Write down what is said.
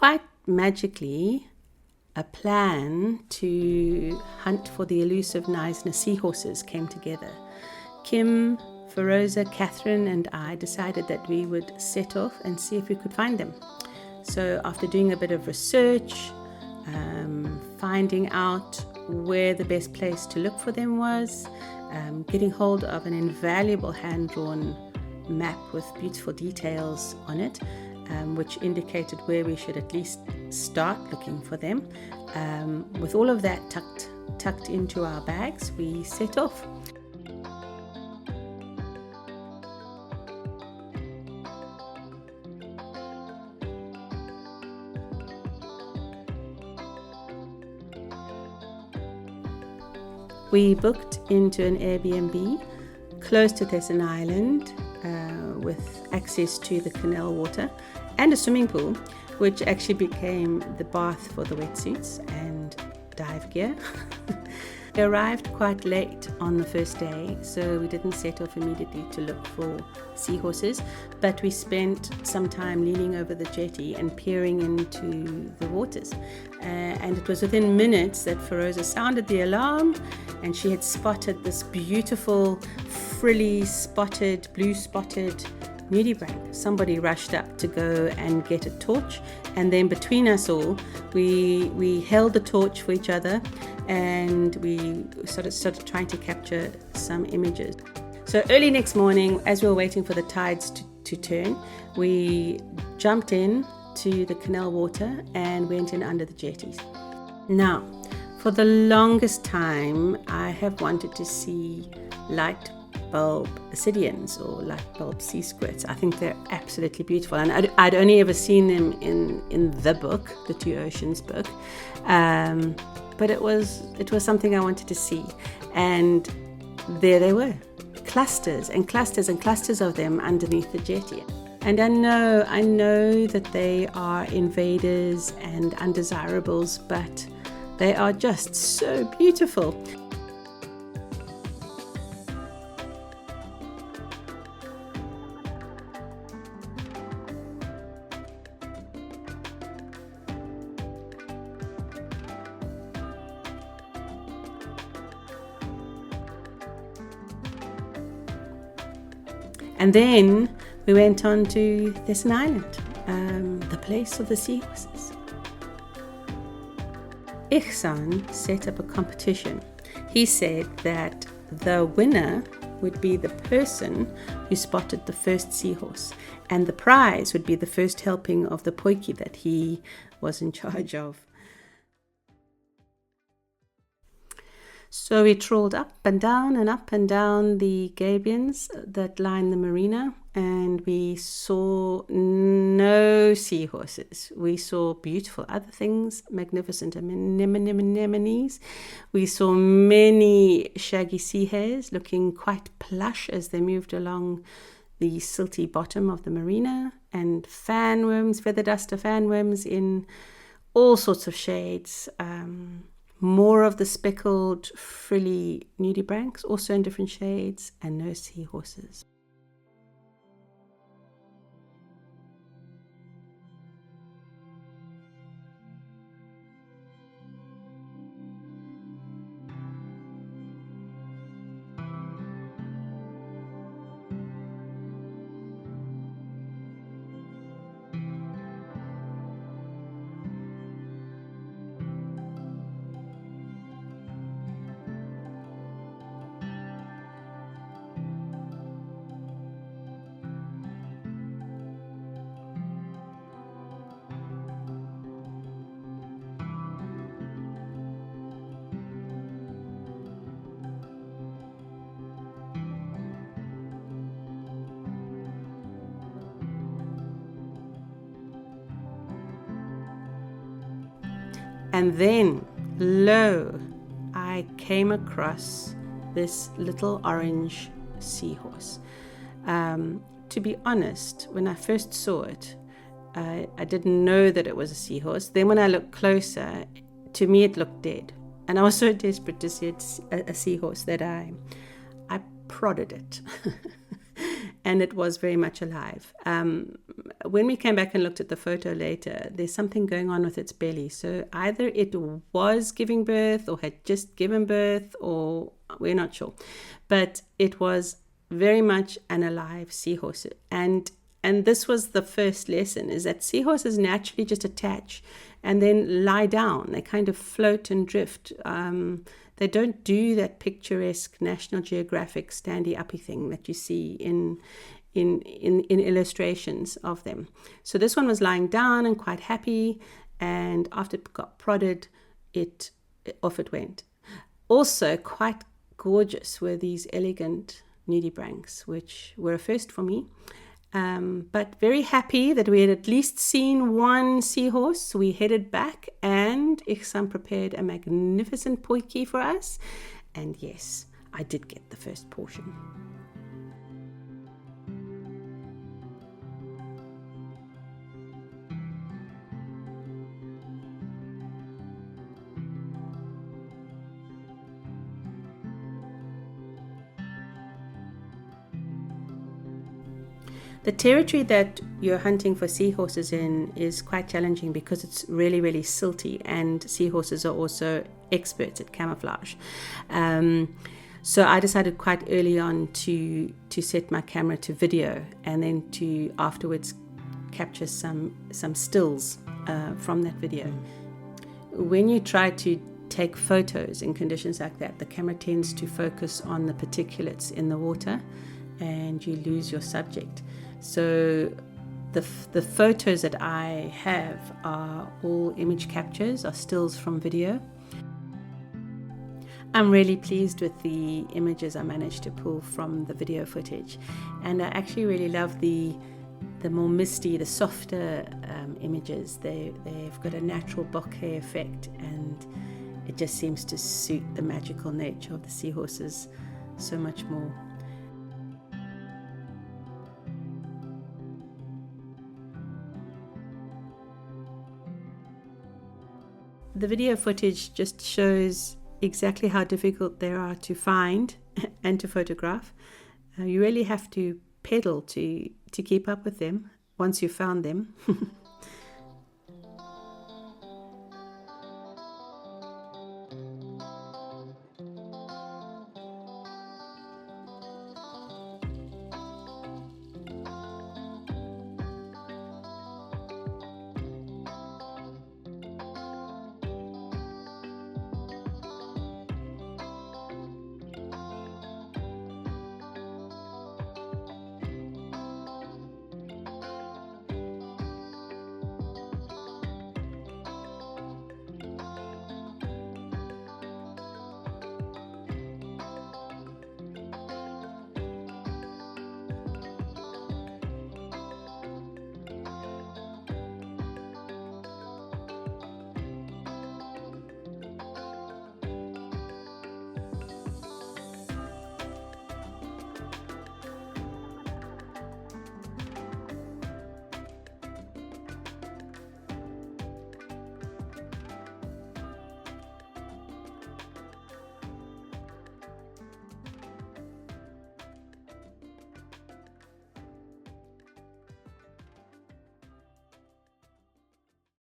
quite magically, a plan to hunt for the elusive Knysna Seahorses came together. Kim, Feroza, Catherine and I decided that we would set off and see if we could find them. So after doing a bit of research, finding out where the best place to look for them was, getting hold of an invaluable hand-drawn map with beautiful details on it, which indicated where we should at least start looking for them. With all of that tucked into our bags, we set off. We booked into an Airbnb close to Knysna Island with access to the canal water and a swimming pool, which actually became the bath for the wetsuits and dive gear. We arrived quite late on the first day, so we didn't set off immediately to look for seahorses, but we spent some time leaning over the jetty and peering into the waters. And it was within minutes that Feroza sounded the alarm, and she had spotted this beautiful, frilly spotted, blue spotted nudibranch. Somebody rushed up to go and get a torch, and then between us all, we held the torch for each other, and we started trying to capture some images. So early next morning, as we were waiting for the tides to turn, we jumped in to the canal water and went in under the jetties. Now, for the longest time, I have wanted to see light bulb ascidians or light bulb sea squirts. I think they're absolutely beautiful, and I'd only ever seen them in the book, the Two Oceans book, but it was something I wanted to see, and there they were, clusters and clusters and clusters of them underneath the jetty. And I know that they are invaders and undesirables, but they are just so beautiful. And then we went on to Knysna Island, the place of the seahorses. Ihsan set up a competition. He said that the winner would be the person who spotted the first seahorse, and the prize would be the first helping of the poiki that he was in charge of. So we trawled up and down the gabions that line the marina, and we saw no seahorses. We saw beautiful other things, magnificent anemones. We saw many shaggy sea hares looking quite plush as they moved along the silty bottom of the marina, and fanworms, feather duster fanworms in all sorts of shades. More of the speckled, frilly nudibranchs, also in different shades, and no seahorses. And then, lo, I came across this little orange seahorse. To be honest, when I first saw it, I didn't know that it was a seahorse. Then when I looked closer, to me it looked dead. And I was so desperate to see a seahorse that I prodded it. and it was very much alive. When we came back and looked at the photo later, there's something going on with its belly. So either it was giving birth or had just given birth, or we're not sure. But it was very much an alive seahorse. And this was the first lesson, is that seahorses naturally just attach and then lie down. They kind of float and drift. They don't do that picturesque National Geographic standy-uppy thing that you see in illustrations of them. So this one was lying down and quite happy, and after it got prodded, off it went. Also quite gorgeous were these elegant nudibranchs, which were a first for me. But very happy that we had at least seen one seahorse. We headed back, and Ihsan prepared a magnificent potjie for us. And yes, I did get the first portion. The territory that you're hunting for seahorses in is quite challenging because it's really, really silty, and seahorses are also experts at camouflage. So I decided quite early on to set my camera to video, and then to afterwards capture some stills from that video. When you try to take photos in conditions like that, the camera tends to focus on the particulates in the water, and you lose your subject. So the photos that I have are all image captures, are stills from video. I'm really pleased with the images I managed to pull from the video footage, and I actually really love the more misty, the softer images. They've got a natural bokeh effect, and it just seems to suit the magical nature of the seahorses so much more. The video footage just shows exactly how difficult they are to find and to photograph. You really have to pedal to keep up with them once you've found them.